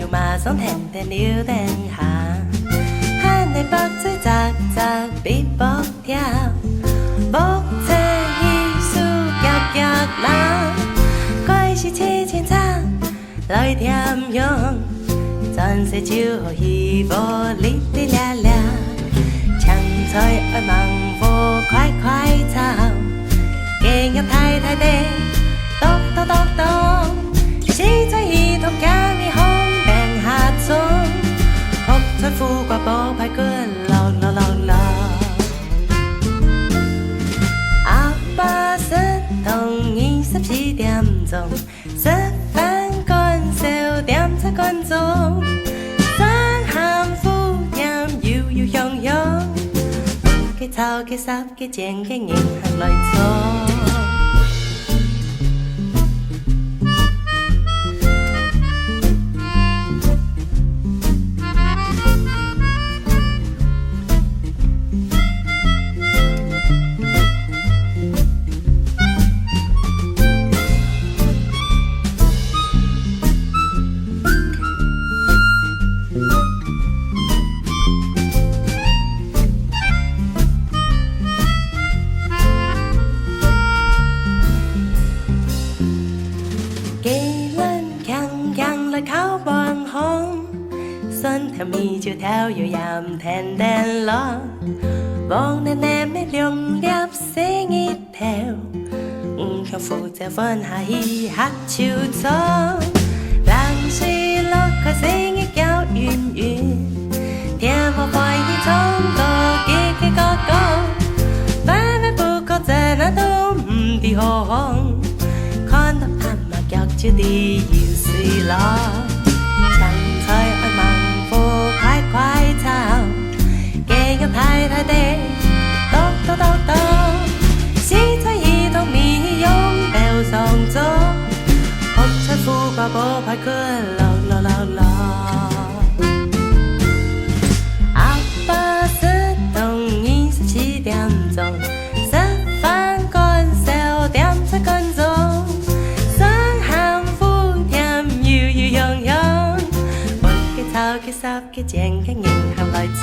要馬上停了定下，看你白嘴雜雜別搏跳，木車藝術夾夾那，怪是車前擦來甜用，真是就好希望哩哩啦啦，青菜愛芒果快快炒，雞鴨太太的剁剁剁剁。西菜一桶咖喱紅餅下粽，紅菜苦瓜煲排骨撈撈撈撈。阿爸食同27點鐘，食飯趕10點才趕鐘，三鹹苦甜悠悠揚揚，給炒給烚給煎給銀行來做。烤棒紅，酸甜米酒調有鹽甜甜落，黃嫩嫩的兩粒生一條，香附在粉下一下手中，冷水落開生一攪勻勻，甜花花一衝多給給個個，飯飯不可在那都唔地紅，看到阿媽腳就地有水落。菜愛芒果快快炒，雞鴨太太的剁剁剁剁，西菜一桶米用豆上粥，紅菜苦瓜煲排骨撈撈撈撈。阿爸食同27點鐘，食飯趕10點才趕鐘，酸鹹苦甜悠悠揚揚。炒給烚給煎給銀行來做。